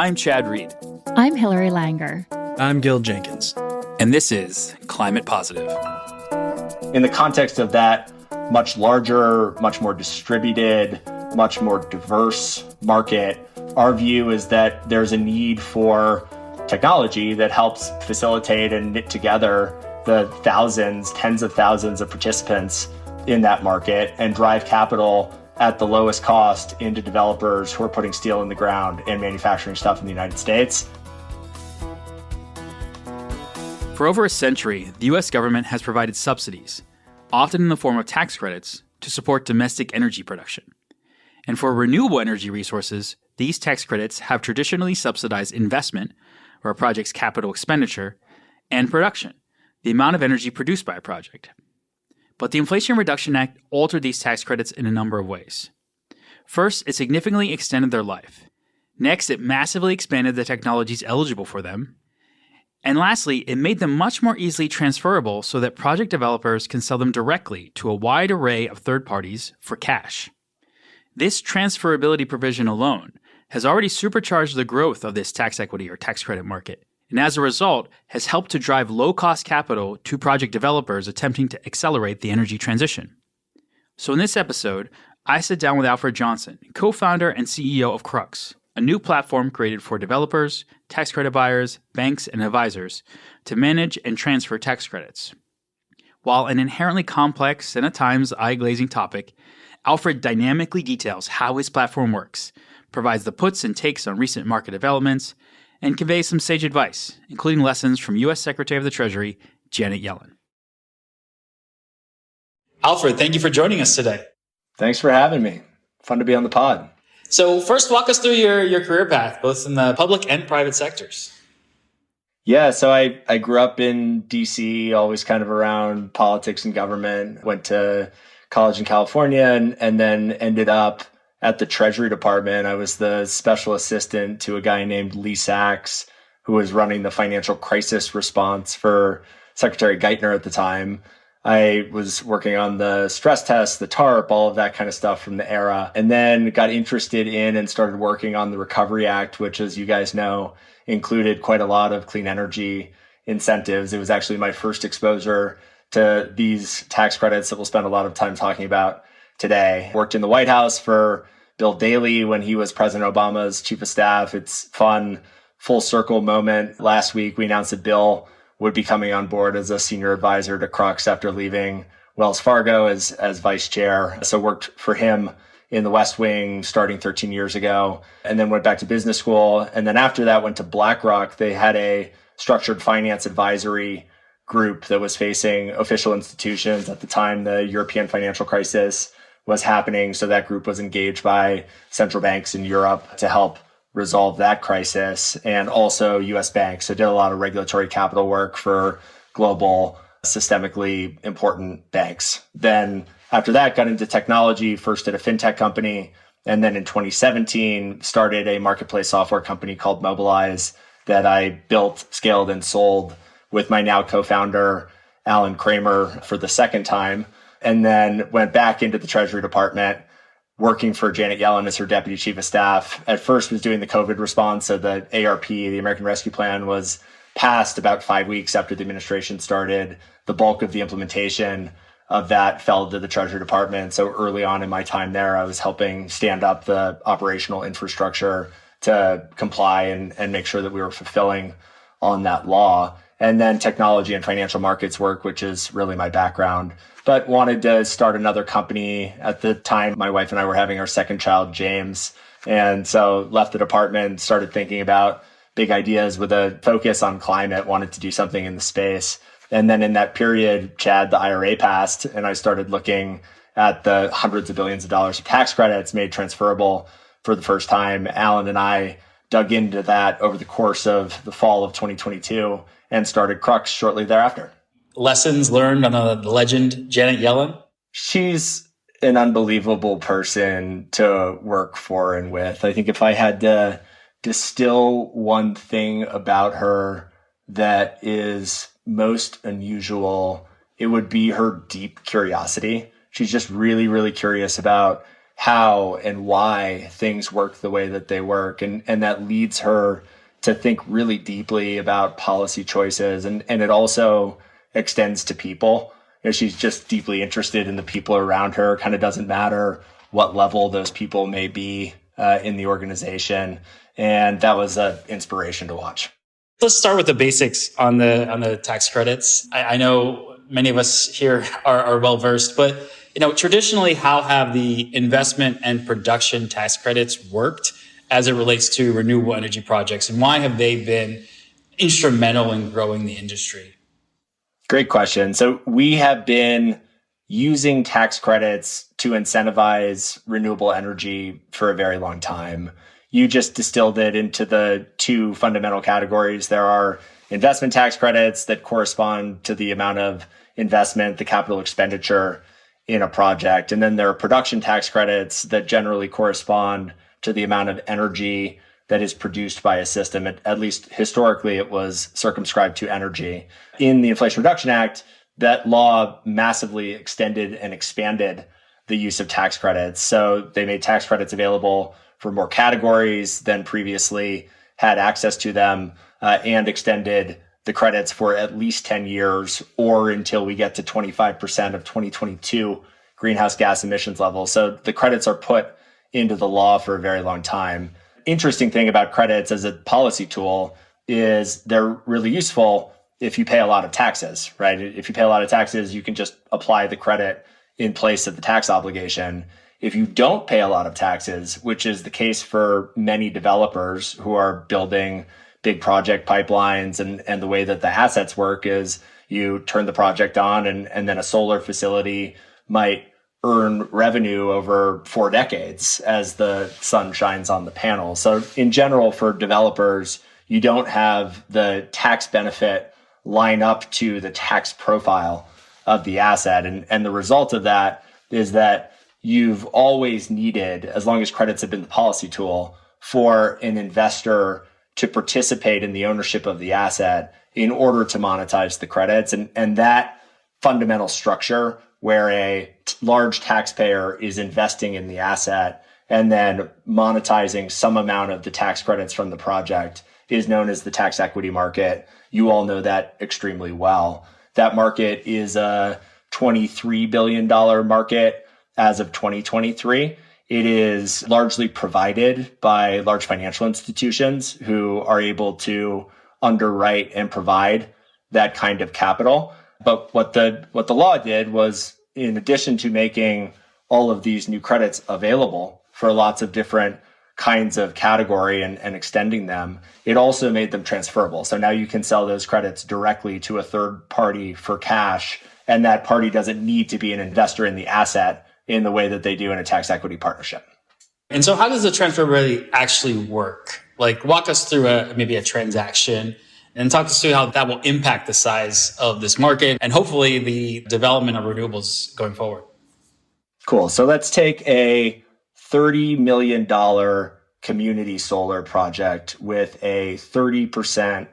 I'm Chad Reed. I'm Hillary Langer. I'm Gil Jenkins. And this is Climate Positive. In the context of that much larger, much more distributed, much more diverse market, our view is that there's a need for technology that helps facilitate and knit together the thousands, tens of thousands of participants in that market and drive capital at the lowest cost into developers who are putting steel in the ground and manufacturing stuff in the United States. For over a century, the U.S. government has provided subsidies, often in the form of tax credits, to support domestic energy production. And for renewable energy resources, these tax credits have traditionally subsidized investment, or a project's capital expenditure, and production, the amount of energy produced by a project. But the Inflation Reduction Act altered these tax credits in a number of ways. First, it significantly extended their life. Next, it massively expanded the technologies eligible for them. And lastly, it made them much more easily transferable so that project developers can sell them directly to a wide array of third parties for cash. This transferability provision alone has already supercharged the growth of this tax equity or tax credit market, and as a result has helped to drive low-cost capital to project developers attempting to accelerate the energy transition. So in this episode, I sit down with Alfred Johnson, co-founder and CEO of Crux, a new platform created for developers, tax credit buyers, banks, and advisors to manage and transfer tax credits. While an inherently complex and at times eye-glazing topic, Alfred dynamically details how his platform works, provides the puts and takes on recent market developments, and conveys some sage advice, including lessons from U.S. Secretary of the Treasury, Janet Yellen. Alfred, thank you for joining us today. Thanks for having me. Fun to be on the pod. So first, walk us through your career path, both in the public and private sectors. Yeah, so I grew up in D.C., always kind of around politics and government, went to college in California, and then ended up at the Treasury Department. I was the special assistant to a guy named Lee Sachs, who was running the financial crisis response for Secretary Geithner at the time. I was working on the stress test, the TARP, all of that kind of stuff from the era, and then got interested in and started working on the Recovery Act, which, as you guys know, included quite a lot of clean energy incentives. It was actually my first exposure to these tax credits that we'll spend a lot of time talking about today. Worked in the White House for Bill Daley when he was President Obama's chief of staff. It's fun, full circle moment. Last week, we announced that Bill would be coming on board as a senior advisor to Crux after leaving Wells Fargo as vice chair. So worked for him in the West Wing starting 13 years ago, and then went back to business school. And then after that, went to BlackRock. They had a structured finance advisory group that was facing official institutions. At the time, the European financial crisis was happening. So that group was engaged by central banks in Europe to help resolve that crisis, and also U.S. banks. So did a lot of regulatory capital work for global systemically important banks. Then after that, got into technology, first at a fintech company, and then in 2017 started a marketplace software company called Mobilize that I built, scaled, and sold with my now co-founder, Alan Kramer, for the second time, and then went back into the Treasury Department, working for Janet Yellen as her deputy chief of staff. At first was doing the COVID response. So the ARP, the American Rescue Plan, was passed about 5 weeks after the administration started. The bulk of the implementation of that fell to the Treasury Department. So early on in my time there, I was helping stand up the operational infrastructure to comply and make sure that we were fulfilling on that law. And then technology and financial markets work, which is really my background, but wanted to start another company. At the time, my wife and I were having our second child, James. And so left the department, started thinking about big ideas with a focus on climate, wanted to do something in the space. And then in that period, Chad, the IRA passed, and I started looking at the hundreds of billions of dollars of tax credits made transferable for the first time. Alan and I dug into that over the course of the fall of 2022 and started Crux shortly thereafter. Lessons learned on the legend Janet Yellen? She's an unbelievable person to work for and with. I think if I had to distill one thing about her that is most unusual, it would be her deep curiosity. She's just really, really curious about how and why things work the way that they work. And that leads her to think really deeply about policy choices. And it also extends to people. She's just deeply interested in the people around her. Kind of doesn't matter what level those people may be in the organization. And that was an inspiration to watch. Let's start with the basics on the tax credits. I know many of us here are well versed, but traditionally, how have the investment and production tax credits worked as it relates to renewable energy projects, and why have they been instrumental in growing the industry? Great question. So we have been using tax credits to incentivize renewable energy for a very long time. You just distilled it into the two fundamental categories. There are investment tax credits that correspond to the amount of investment, the capital expenditure in a project. And then there are production tax credits that generally correspond to the amount of energy that is produced by a system. At least historically, it was circumscribed to energy. In the Inflation Reduction Act, that law massively extended and expanded the use of tax credits. So they made tax credits available for more categories than previously had access to them, and extended the credits for at least 10 years or until we get to 25% of 2022 greenhouse gas emissions levels. So the credits are put into the law for a very long time. Interesting thing about credits as a policy tool is they're really useful if you pay a lot of taxes, right? If you pay a lot of taxes, you can just apply the credit in place of the tax obligation. If you don't pay a lot of taxes, which is the case for many developers who are building big project pipelines, and the way that the assets work is you turn the project on and then a solar facility might earn revenue over 4 decades as the sun shines on the panel. So in general, for developers, you don't have the tax benefit line up to the tax profile of the asset. And the result of that is that you've always needed, as long as credits have been the policy tool, for an investor to participate in the ownership of the asset in order to monetize the credits. And that fundamental structure where a large taxpayer is investing in the asset and then monetizing some amount of the tax credits from the project is known as the tax equity market. You all know that extremely well. That market is a $23 billion market as of 2023. It is largely provided by large financial institutions who are able to underwrite and provide that kind of capital. But what the law did was, in addition to making all of these new credits available for lots of different kinds of category and extending them, it also made them transferable. So now you can sell those credits directly to a third party for cash, and that party doesn't need to be an investor in the asset in the way that they do in a tax equity partnership. And so how does the transferability actually work? Like, walk us through maybe a transaction and talk us through how that will impact the size of this market and hopefully the development of renewables going forward. Cool. So let's take a $30 million community solar project with a 30%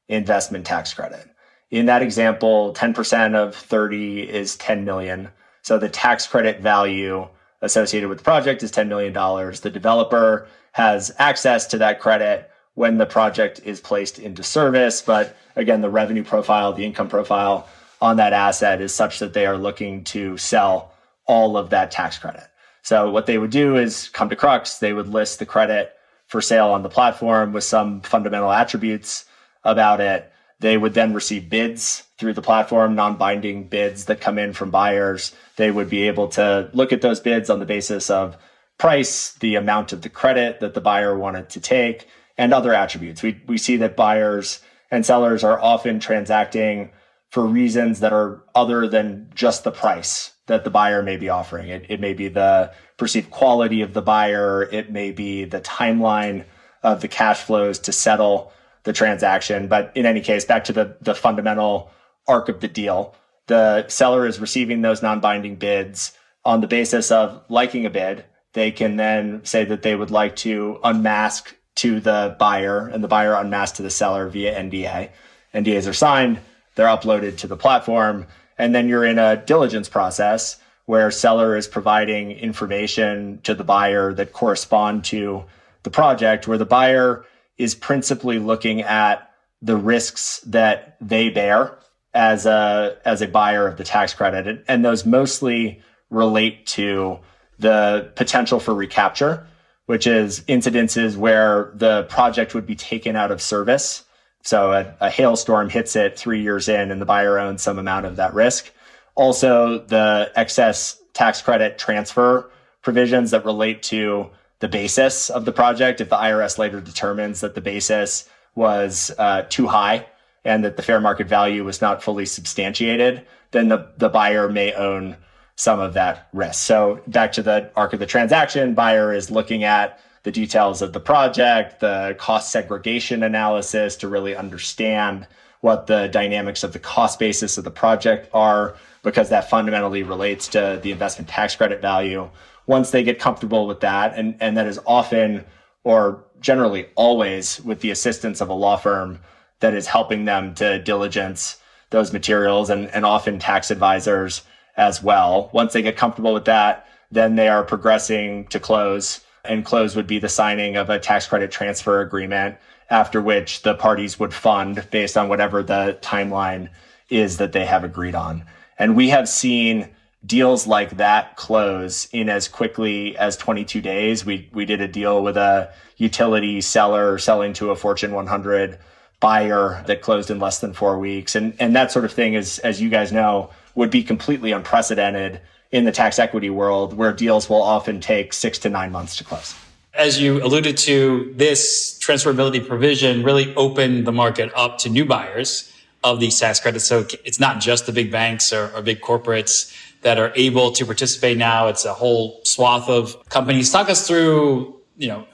investment tax credit. In that example, 10% of 30 is 10 million. So the tax credit value associated with the project is $10 million. The developer has access to that credit when the project is placed into service. But again, the revenue profile, the income profile on that asset is such that they are looking to sell all of that tax credit. So what they would do is come to Crux. They would list the credit for sale on the platform with some fundamental attributes about it. They would then receive bids through the platform, non-binding bids that come in from buyers. They would be able to look at those bids on the basis of price, the amount of the credit that the buyer wanted to take, and other attributes. We see that buyers and sellers are often transacting for reasons that are other than just the price that the buyer may be offering. It may be the perceived quality of the buyer. It may be the timeline of the cash flows to settle the transaction. But in any case, back to the fundamental arc of the deal, the seller is receiving those non-binding bids on the basis of liking a bid. They can then say that they would like to unmask to the buyer, and the buyer unmasked to the seller via NDA. NDAs are signed, they're uploaded to the platform, and then you're in a diligence process where seller is providing information to the buyer that correspond to the project, where the buyer is principally looking at the risks that they bear as a buyer of the tax credit. And those mostly relate to the potential for recapture, which is incidences where the project would be taken out of service. So a hailstorm hits it 3 years in and the buyer owns some amount of that risk. Also, the excess tax credit transfer provisions that relate to the basis of the project. If the IRS later determines that the basis was too high and that the fair market value was not fully substantiated, then the buyer may own some of that risk. So back to the arc of the transaction, buyer is looking at the details of the project, the cost segregation analysis to really understand what the dynamics of the cost basis of the project are, because that fundamentally relates to the investment tax credit value. Once they get comfortable with that, and that is often or generally always with the assistance of a law firm that is helping them to diligence those materials and often tax advisors as well. Once they get comfortable with that, then they are progressing to close, and close would be the signing of a tax credit transfer agreement, after which the parties would fund based on whatever the timeline is that they have agreed on. And we have seen deals like that close in as quickly as 22 days. We did a deal with a utility seller selling to a Fortune 100 buyer that closed in less than 4 weeks. And that sort of thing is, as you guys know, would be completely unprecedented in the tax equity world, where deals will often take 6 to 9 months to close. As you alluded to, this transferability provision really opened the market up to new buyers of these tax credits. So it's not just the big banks or big corporates that are able to participate now. It's a whole swath of companies. Talk us through,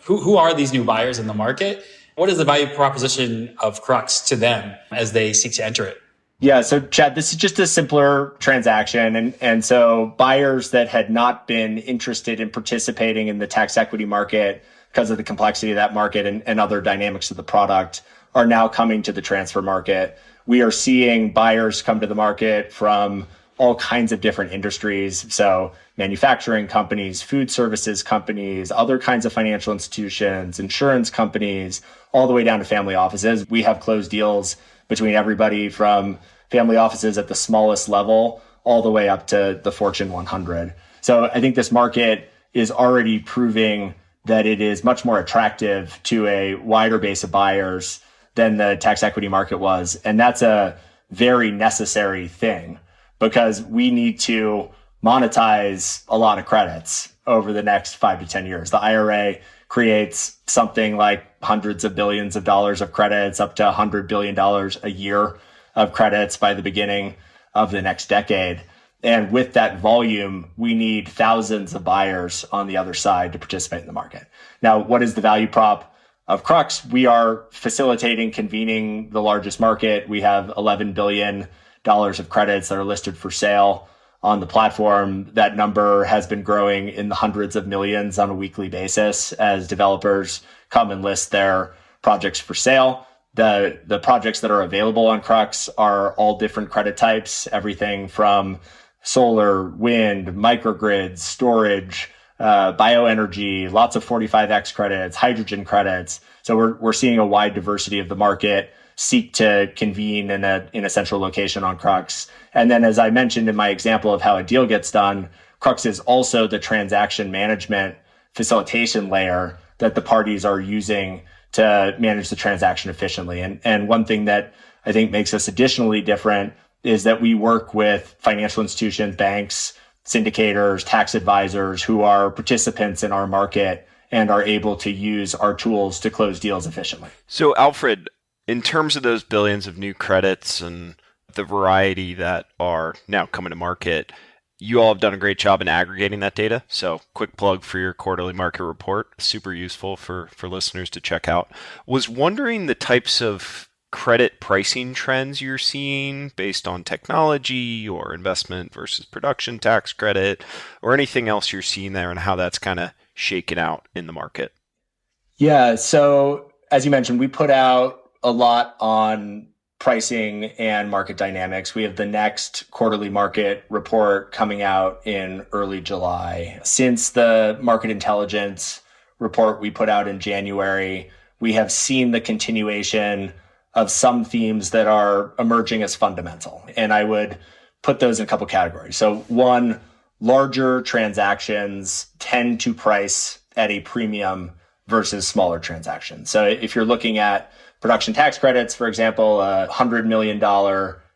who are these new buyers in the market? What is the value proposition of Crux to them as they seek to enter it? Yeah, so Chad, this is just a simpler transaction. And so buyers that had not been interested in participating in the tax equity market because of the complexity of that market and other dynamics of the product are now coming to the transfer market. We are seeing buyers come to the market from all kinds of different industries. So manufacturing companies, food services companies, other kinds of financial institutions, insurance companies, all the way down to family offices. We have closed deals between everybody from family offices at the smallest level all the way up to the Fortune 100. So I think this market is already proving that it is much more attractive to a wider base of buyers than the tax equity market was. And that's a very necessary thing, because we need to monetize a lot of credits over the next 5 to 10 years. The IRA creates something like hundreds of billions of dollars of credits, up to $100 billion a year of credits by the beginning of the next decade. And with that volume, we need thousands of buyers on the other side to participate in the market. Now, what is the value prop of Crux? We are facilitating, convening the largest market. We have $11 billion of credits that are listed for sale on the platform. That number has been growing in the hundreds of millions on a weekly basis as developers come and list their projects for sale. The projects that are available on Crux are all different credit types, everything from solar, wind, microgrids, storage, bioenergy, lots of 45X credits, hydrogen credits. So we're seeing a wide diversity of the market seek to convene in a central location on Crux. And then, as I mentioned in my example of how a deal gets done, Crux is also the transaction management facilitation layer that the parties are using to manage the transaction efficiently. And one thing that I think makes us additionally different is that we work with financial institutions, banks, syndicators, tax advisors who are participants in our market and are able to use our tools to close deals efficiently. So, Alfred, in terms of those billions of new credits and the variety that are now coming to market, you all have done a great job in aggregating that data. So quick plug for your quarterly market report. Super useful for listeners to check out. Was wondering the types of credit pricing trends you're seeing based on technology or investment versus production tax credit, or anything else you're seeing there and how that's kind of shaken out in the market. Yeah. So as you mentioned, we put out a lot on pricing and market dynamics. We have the next quarterly market report coming out in early July. Since the market intelligence report we put out in January, we have seen the continuation of some themes that are emerging as fundamental. And I would put those in a couple categories. So one, larger transactions tend to price at a premium versus smaller transactions. So if you're looking at production tax credits, for example, a $100 million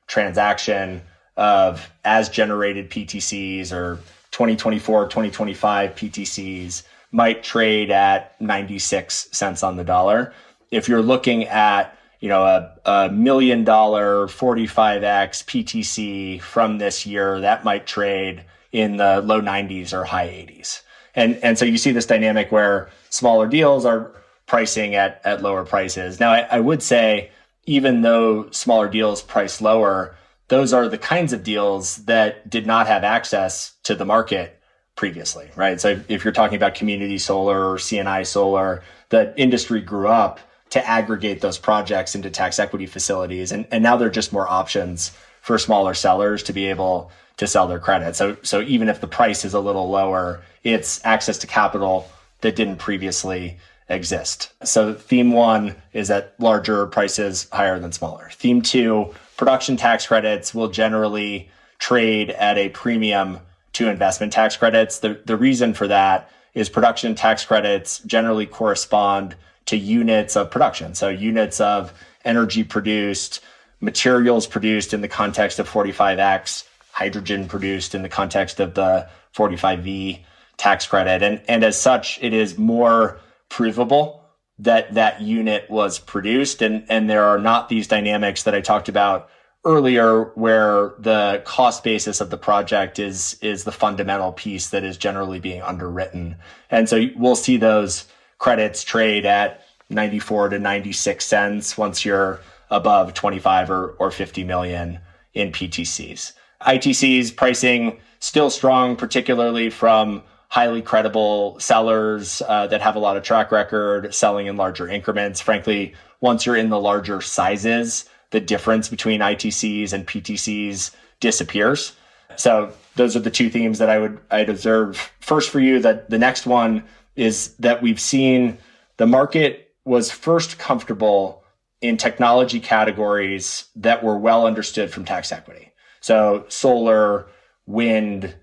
transaction of as generated PTCs or 2024, 2025 PTCs might trade at 96 cents on the dollar. If you're looking at a $1 million 45X PTC from this year, that might trade in the low 90s or high 80s. And so you see this dynamic where smaller deals are pricing at lower prices. Now, I would say, even though smaller deals price lower, those are the kinds of deals that did not have access to the market previously, right? So if you're talking about community solar or CNI solar, the industry grew up to aggregate those projects into tax equity facilities. And now there are just more options for smaller sellers to be able to sell their credit. So even if the price is a little lower, it's access to capital that didn't previously exist. So theme one is that larger prices higher than smaller. Theme two, production tax credits will generally trade at a premium to investment tax credits. The reason for that is production tax credits generally correspond to units of production. So units of energy produced, materials produced in the context of 45X, hydrogen produced in the context of the 45V tax credit. And as such, it is more provable that that unit was produced. And there are not these dynamics that I talked about earlier where the cost basis of the project is the fundamental piece that is generally being underwritten. And so we'll see those credits trade at 94 to 96 cents once you're above 25 or 50 million in PTCs. ITCs pricing still strong, particularly from highly credible sellers that have a lot of track record selling in larger increments. Frankly, once you're in the larger sizes, the difference between ITCs and PTCs disappears. So those are the two themes that I'd observe. First for you, that the next one is that we've seen the market was first comfortable in technology categories that were well understood from tax equity. So solar, wind,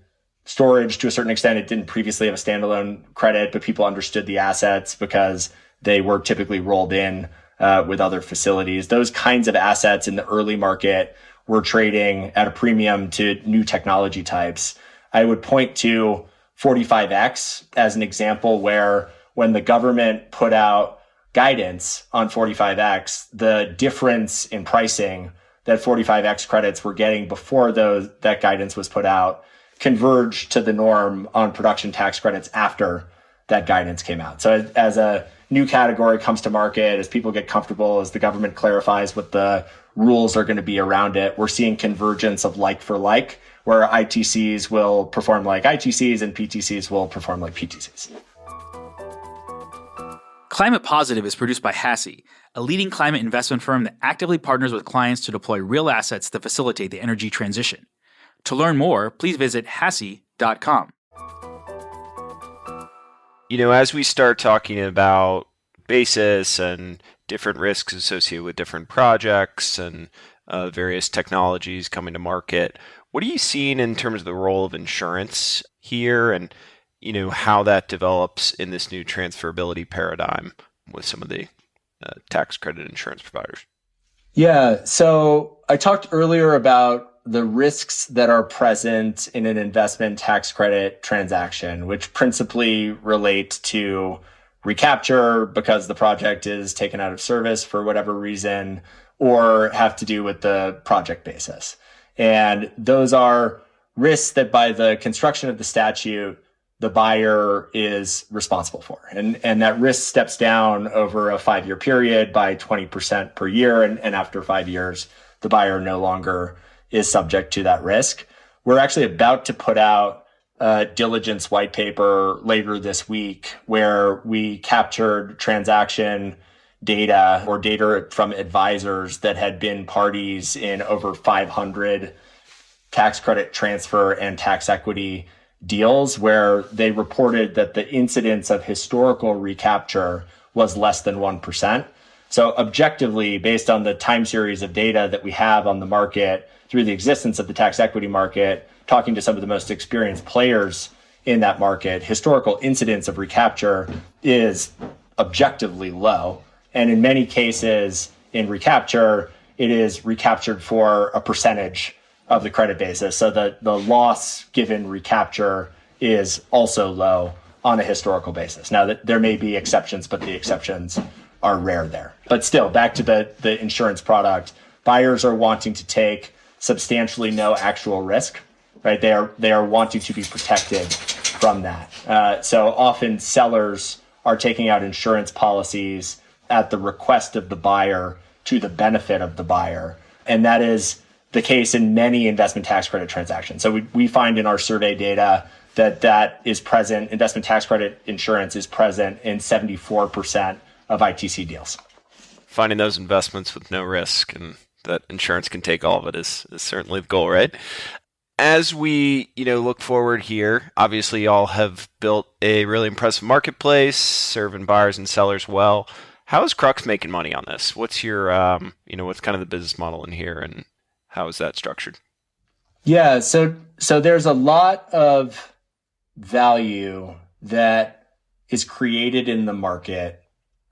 storage, to a certain extent, it didn't previously have a standalone credit, but people understood the assets because they were typically rolled in with other facilities. Those kinds of assets in the early market were trading at a premium to new technology types. I would point to 45X as an example where when the government put out guidance on 45X, the difference in pricing that 45X credits were getting before that guidance was put out converged to the norm on production tax credits after that guidance came out. So as a new category comes to market, as people get comfortable, as the government clarifies what the rules are going to be around it, we're seeing convergence of like for like, where ITCs will perform like ITCs and PTCs will perform like PTCs. Climate Positive is produced by HASI, a leading climate investment firm that actively partners with clients to deploy real assets that facilitate the energy transition. To learn more, please visit hasi.com. As we start talking about basis and different risks associated with different projects and various technologies coming to market, what are you seeing in terms of the role of insurance here and how that develops in this new transferability paradigm with some of the tax credit insurance providers? Yeah, so I talked earlier about the risks that are present in an investment tax credit transaction, which principally relate to recapture because the project is taken out of service for whatever reason, or have to do with the project basis. And those are risks that by the construction of the statute, the buyer is responsible for. And that risk steps down over a 5-year period by 20% per year. And after 5 years, the buyer no longer is subject to that risk. We're actually about to put out a diligence white paper later this week where we captured transaction data or data from advisors that had been parties in over 500 tax credit transfer and tax equity deals where they reported that the incidence of historical recapture was less than 1%. So objectively, based on the time series of data that we have on the market through the existence of the tax equity market, talking to some of the most experienced players in that market, historical incidence of recapture is objectively low. And in many cases in recapture, it is recaptured for a percentage of the credit basis. So the loss given recapture is also low on a historical basis. Now, there may be exceptions, but the exceptions are rare there. But still, back to the insurance product, buyers are wanting to take substantially no actual risk, right? They are wanting to be protected from that. So often sellers are taking out insurance policies at the request of the buyer to the benefit of the buyer. And that is the case in many investment tax credit transactions. So we find in our survey data that is present, investment tax credit insurance is present in 74% of ITC deals. Finding those investments with no risk and that insurance can take all of it is certainly the goal, right? As we, look forward here, obviously y'all have built a really impressive marketplace, serving buyers and sellers well. How is Crux making money on this? What's your, what's kind of the business model in here and how is that structured? Yeah, so there's a lot of value that is created in the market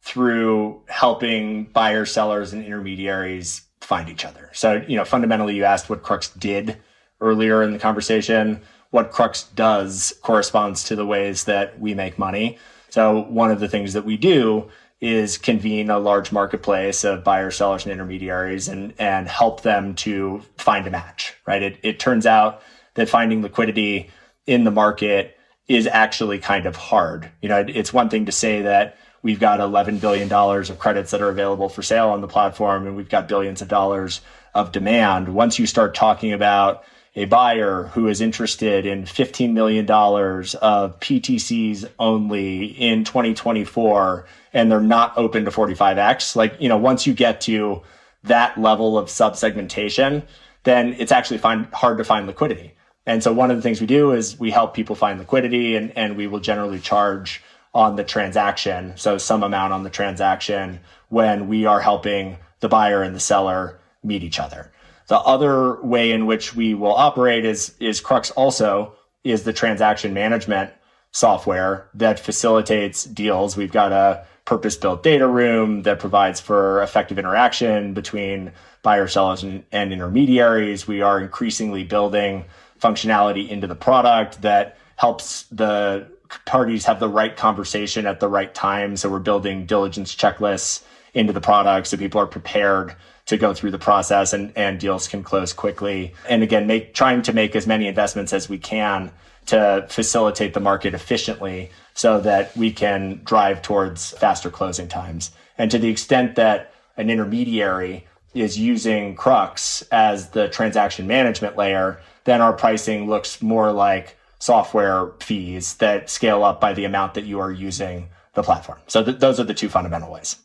through helping buyers, sellers, and intermediaries find each other. So, fundamentally, you asked what Crux did earlier in the conversation. What Crux does corresponds to the ways that we make money. So one of the things that we do is convene a large marketplace of buyers, sellers, and intermediaries and help them to find a match, right? It turns out that finding liquidity in the market is actually kind of hard. It's one thing to say that we've got $11 billion of credits that are available for sale on the platform, and we've got billions of dollars of demand. Once you start talking about a buyer who is interested in $15 million of PTCs only in 2024, and they're not open to 45X, once you get to that level of subsegmentation, then it's actually hard to find liquidity. And so one of the things we do is we help people find liquidity, and we will generally charge on the transaction, so some amount on the transaction when we are helping the buyer and the seller meet each other. The other way in which we will operate is Crux also is the transaction management software that facilitates deals. We've got a purpose-built data room that provides for effective interaction between buyers, sellers, and intermediaries. We are increasingly building functionality into the product that helps the parties have the right conversation at the right time. So we're building diligence checklists into the product so people are prepared to go through the process and deals can close quickly. And again, trying to make as many investments as we can to facilitate the market efficiently so that we can drive towards faster closing times. And to the extent that an intermediary is using Crux as the transaction management layer, then our pricing looks more like software fees that scale up by the amount that you are using the platform. So those are the two fundamental ways.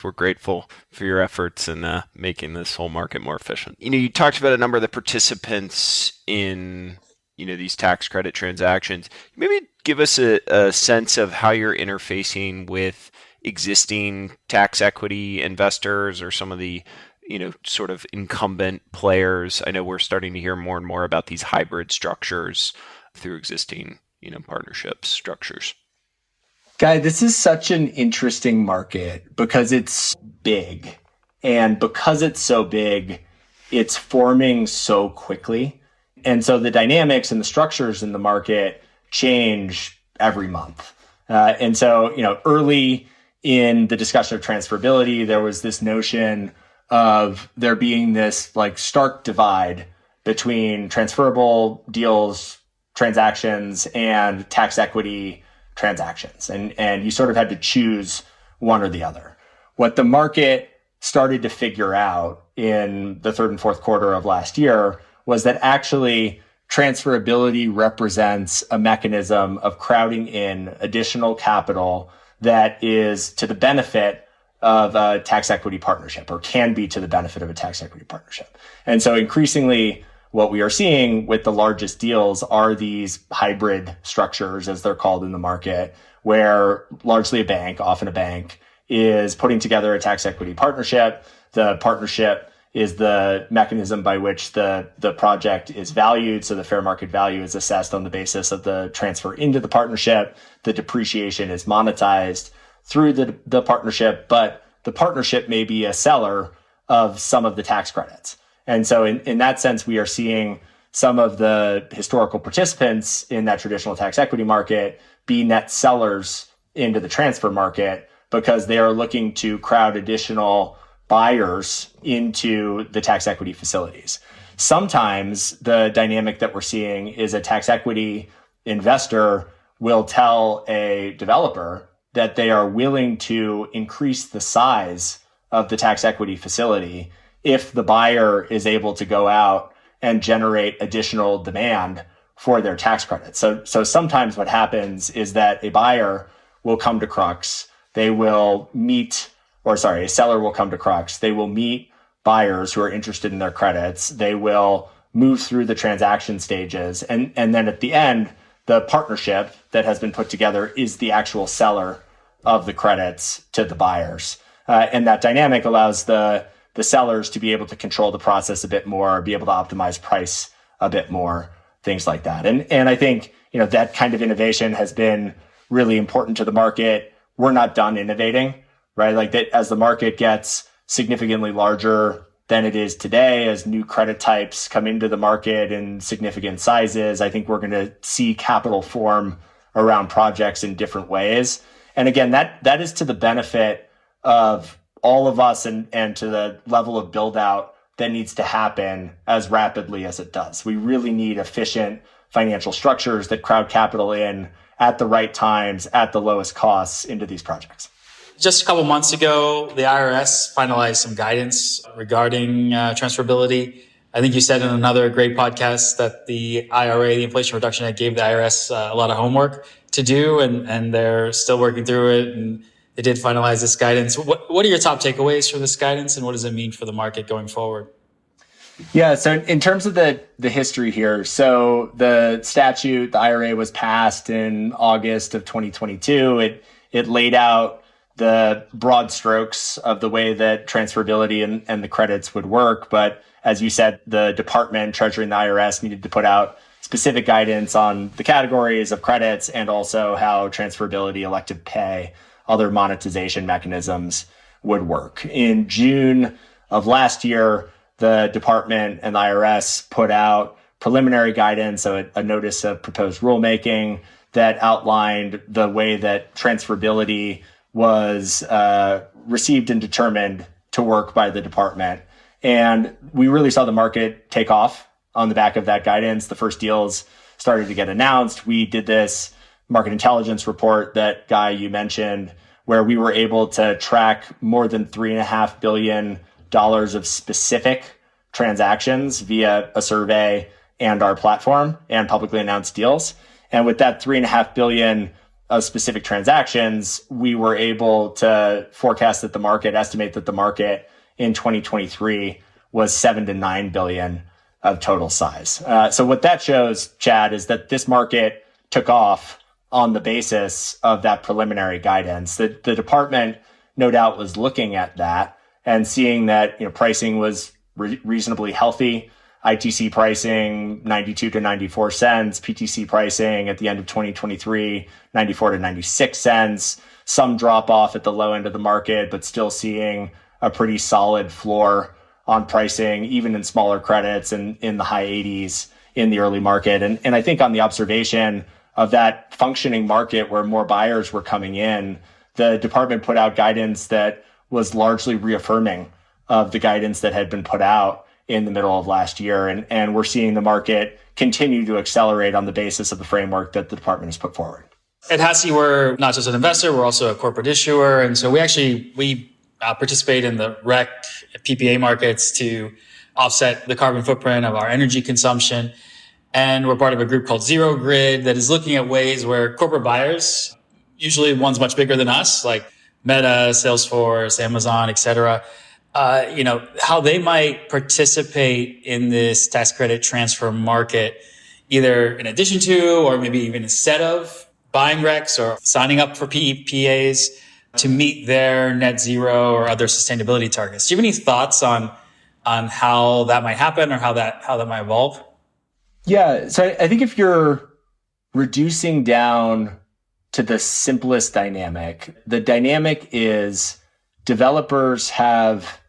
We're grateful for your efforts in making this whole market more efficient. You talked about a number of the participants in these tax credit transactions. Maybe give us a sense of how you're interfacing with existing tax equity investors or some of the sort of incumbent players. I know we're starting to hear more and more about these hybrid structures through existing partnership structures. Guy, this is such an interesting market because it's big. And because it's so big, it's forming so quickly. And so the dynamics and the structures in the market change every month. And so, early in the discussion of transferability, there was this notion of there being this stark divide between transferable deals, transactions, and tax equity transactions. And you sort of had to choose one or the other. What the market started to figure out in the third and fourth quarter of last year was that actually transferability represents a mechanism of crowding in additional capital that is to the benefit of a tax equity partnership, or can be to the benefit of a tax equity partnership. And so increasingly, what we are seeing with the largest deals are these hybrid structures, as they're called in the market, where largely a bank, often a bank, is putting together a tax equity partnership. The partnership is the mechanism by which the project is valued. So the fair market value is assessed on the basis of the transfer into the partnership. The depreciation is monetized through the partnership, but the partnership may be a seller of some of the tax credits. And so in that sense, we are seeing some of the historical participants in that traditional tax equity market be net sellers into the transfer market because they are looking to crowd additional buyers into the tax equity facilities. Sometimes the dynamic that we're seeing is a tax equity investor will tell a developer that they are willing to increase the size of the tax equity facility if the buyer is able to go out and generate additional demand for their tax credits. So sometimes what happens is that a buyer will come to Crux, a seller will come to Crux. They will meet buyers who are interested in their credits. They will move through the transaction stages. And then at the end, the partnership that has been put together is the actual seller of the credits to the buyers. And that dynamic allows the sellers to be able to control the process a bit more, be able to optimize price a bit more, things like that. And I think, that kind of innovation has been really important to the market. We're not done innovating, right? Like that, as the market gets significantly larger than it is today, as new credit types come into the market in significant sizes, I think we're going to see capital form around projects in different ways. And again, that is to the benefit of all of us and to the level of build out that needs to happen as rapidly as it does. We really need efficient financial structures that crowd capital in at the right times, at the lowest costs into these projects. Just a couple months ago, the IRS finalized some guidance regarding transferability. I think you said in another great podcast that the IRA, the Inflation Reduction Act, gave the IRS a lot of homework to do, and they're still working through it. And they did finalize this guidance. What are your top takeaways from this guidance, and what does it mean for the market going forward? Yeah, so in terms of the history here, so the statute, the IRA, was passed in August of 2022. It laid out the broad strokes of the way that transferability and the credits would work. But as you said, the Department, Treasury, and the IRS needed to put out specific guidance on the categories of credits and also how transferability, elective pay, other monetization mechanisms would work. In June of last year, the Department and the IRS put out preliminary guidance, so a notice of proposed rulemaking that outlined the way that transferability was received and determined to work by the department. And we really saw the market take off on the back of that guidance. The first deals started to get announced. We did this market intelligence report that, Guy, you mentioned, where we were able to track more than $3.5 billion of specific transactions via a survey and our platform and publicly announced deals. And with that $3.5 billion of specific transactions, we were able to forecast that the market, estimate that the market in 2023 was $7 to $9 billion of total size. So what that shows, Chad, is that this market took off on the basis of that preliminary guidance. The department, no doubt, was looking at that and seeing that pricing was reasonably healthy. ITC pricing 92 to 94 cents, PTC pricing at the end of 2023 94 to 96 cents. Some drop off at the low end of the market, but still seeing a pretty solid floor on pricing, even in smaller credits and in the high 80s in the early market. And I think on the observation of that functioning market where more buyers were coming in, the department put out guidance that was largely reaffirming of the guidance that had been put out in the middle of last year. And we're seeing the market continue to accelerate on the basis of the framework that the department has put forward. At HASI, we're not just an investor, we're also a corporate issuer. And so we participate in the REC PPA markets to offset the carbon footprint of our energy consumption. And we're part of a group called Zero Grid that is looking at ways where corporate buyers, usually ones much bigger than us, like Meta, Salesforce, Amazon, et cetera, how they might participate in this tax credit transfer market, either in addition to, or maybe even instead of buying RECs or signing up for PPAs to meet their net zero or other sustainability targets. Do you have any thoughts on how that might happen or how that might evolve? Yeah. So I think if you're reducing down to the simplest dynamic, the dynamic is developers have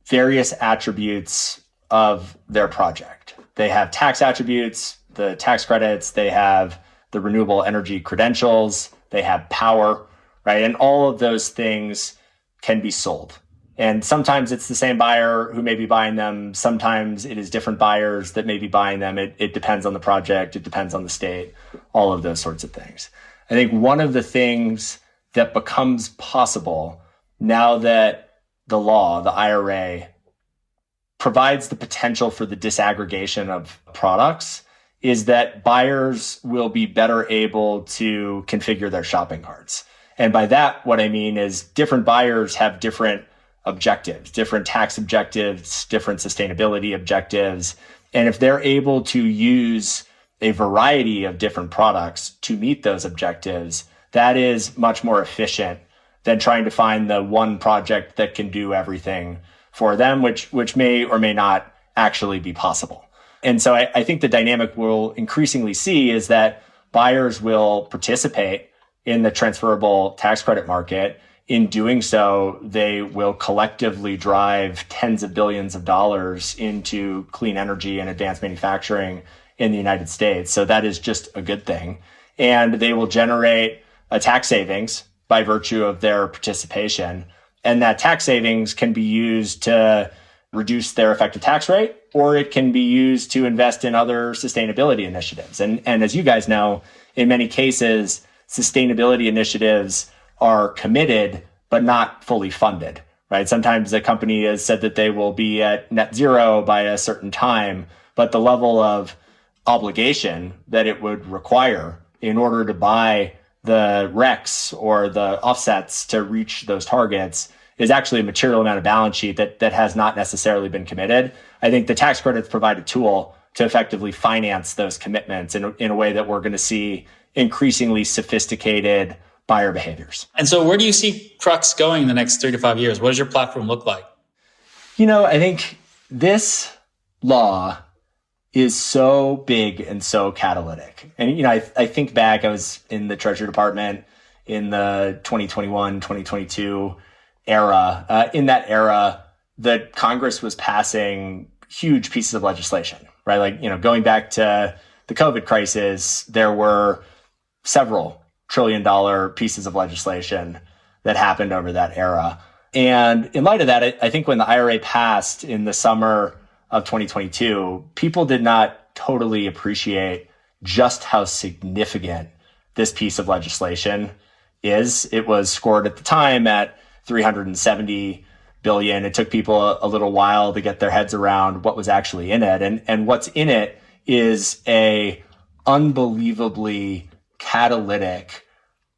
various attributes of their project. They have tax attributes, the tax credits, they have the renewable energy credentials, they have power, right? And all of those things can be sold. And sometimes it's the same buyer who may be buying them. Sometimes it is different buyers that may be buying them. It depends on the project. It depends on the state, all of those sorts of things. I think one of the things that becomes possible now that the law, the IRA, provides the potential for the disaggregation of products is that buyers will be better able to configure their shopping carts. And by that, what I mean is different buyers have different objectives, different tax objectives, different sustainability objectives. And if they're able to use a variety of different products to meet those objectives, that is much more efficient than trying to find the one project that can do everything for them, which may or may not actually be possible. And so I think the dynamic we'll increasingly see is that buyers will participate in the transferable tax credit market. In doing so, they will collectively drive tens of billions of dollars into clean energy and advanced manufacturing in the United States. So that is just a good thing. And they will generate a tax savings by virtue of their participation. And that tax savings can be used to reduce their effective tax rate, or it can be used to invest in other sustainability initiatives. And as you guys know, in many cases, sustainability initiatives are committed, but not fully funded, right? Sometimes a company has said that they will be at net zero by a certain time, but the level of obligation that it would require in order to buy the RECs or the offsets to reach those targets is actually a material amount of balance sheet that has not necessarily been committed. I think the tax credits provide a tool to effectively finance those commitments in a way that we're going to see increasingly sophisticated buyer behaviors. And so where do you see Crux going in the next 3 to 5 years? What does your platform look like? I think this law is so big and so catalytic. And, I think back, I was in the Treasury Department in the 2021, 2022 era. In that era, the Congress was passing huge pieces of legislation, right? Like, going back to the COVID crisis, there were several trillion-dollar pieces of legislation that happened over that era. And in light of that, I think when the IRA passed in the summer of 2022, people did not totally appreciate just how significant this piece of legislation is. It was scored at the time at $370 billion. It took people a little while to get their heads around what was actually in it. And what's in it is a unbelievably catalytic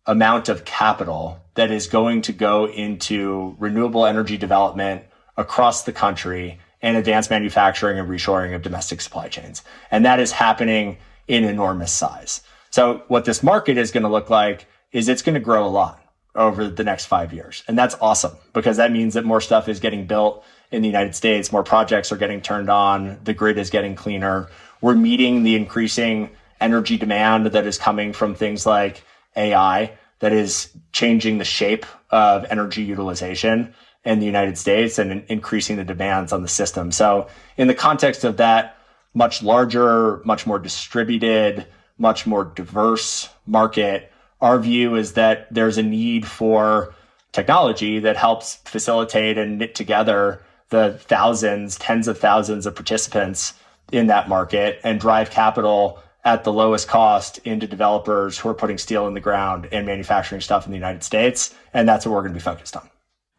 amount of capital that is going to go into renewable energy development across the country and advanced manufacturing and reshoring of domestic supply chains. And that is happening in enormous size. So what this market is going to look like is it's going to grow a lot over the next 5 years. And that's awesome because that means that more stuff is getting built in the United States, more projects are getting turned on, the grid is getting cleaner. We're meeting the increasing energy demand that is coming from things like AI that is changing the shape of energy utilization in the United States and increasing the demands on the system. So in the context of that much larger, much more distributed, much more diverse market, our view is that there's a need for technology that helps facilitate and knit together the thousands, tens of thousands of participants in that market and drive capital at the lowest cost into developers who are putting steel in the ground and manufacturing stuff in the United States. And that's what we're going to be focused on.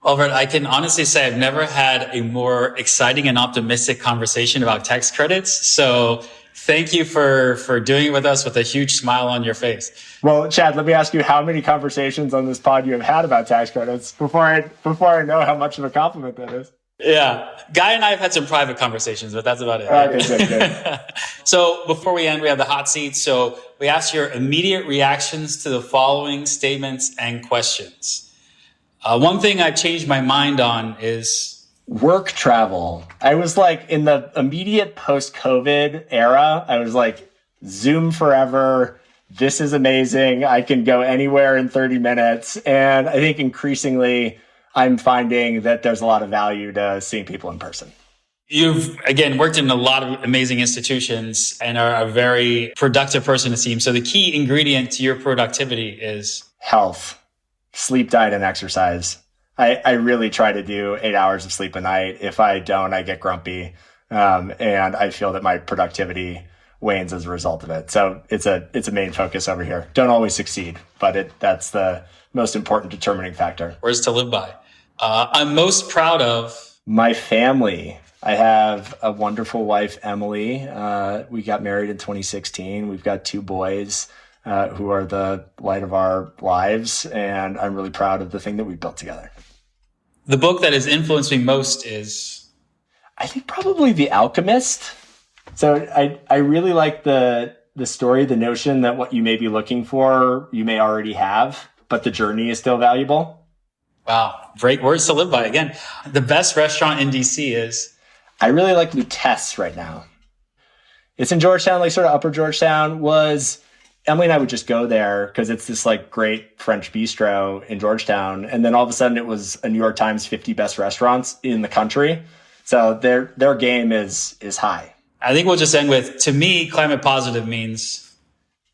Alfred, I can honestly say I've never had a more exciting and optimistic conversation about tax credits. So Thank you for doing it with us with a huge smile on your face. Well, Chad, let me ask you how many conversations on this pod you have had about tax credits before I know how much of a compliment that is. Yeah. Guy and I have had some private conversations, but that's about it. Okay, good. So before we end, we have the hot seat. So we ask your immediate reactions to the following statements and questions. One thing I've changed my mind on is work travel. I was like in the immediate post-COVID era, I was like, Zoom forever. This is amazing. I can go anywhere in 30 minutes. And I think increasingly, I'm finding that there's a lot of value to seeing people in person. You've, again, worked in a lot of amazing institutions and are a very productive person, it seems. So the key ingredient to your productivity is health, sleep, diet, and exercise. I really try to do 8 hours of sleep a night. If I don't, I get grumpy. And I feel that my productivity wanes as a result of it. So it's a main focus over here. Don't always succeed, but that's the most important determining factor. Words to live by. I'm most proud of my family. I have a wonderful wife, Emily. We got married in 2016. We've got 2 boys who are the light of our lives. And I'm really proud of the thing that we built together. The book that has influenced me most is, I think, probably The Alchemist. So I really like the story, the notion that what you may be looking for, you may already have, but the journey is still valuable. Wow. Great words to live by. Again, the best restaurant in DC is? I really like Lutece right now. It's in Georgetown, like sort of Upper Georgetown. Emily and I would just go there because it's this like great French bistro in Georgetown. And then all of a sudden it was a New York Times 50 best restaurants in the country. So their game is high. I think we'll just end with, to me, climate positive means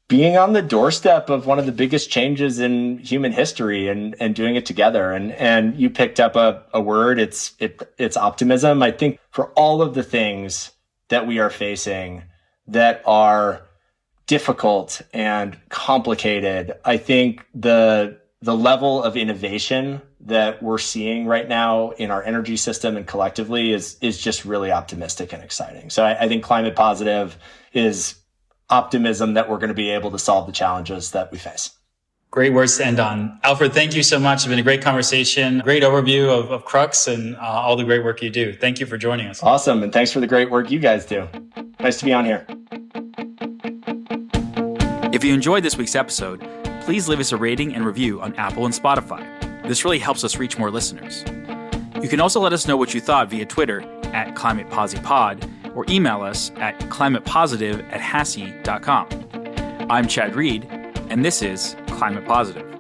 being on the doorstep of one of the biggest changes in human history and doing it together. And you picked up a word, it's optimism. I think for all of the things that we are facing that are difficult and complicated, I think the level of innovation that we're seeing right now in our energy system and collectively is just really optimistic and exciting. So I think climate positive is optimism that we're going to be able to solve the challenges that we face. Great words to end on. Alfred, thank you so much. It's been a great conversation, great overview of Crux and all the great work you do. Thank you for joining us. Awesome. And thanks for the great work you guys do. Nice to be on here. If you enjoyed this week's episode, please leave us a rating and review on Apple and Spotify. This really helps us reach more listeners. You can also let us know what you thought via Twitter at ClimatePosiPod or email us at climatepositive@hasi.com. I'm Chad Reed, and this is Climate Positive.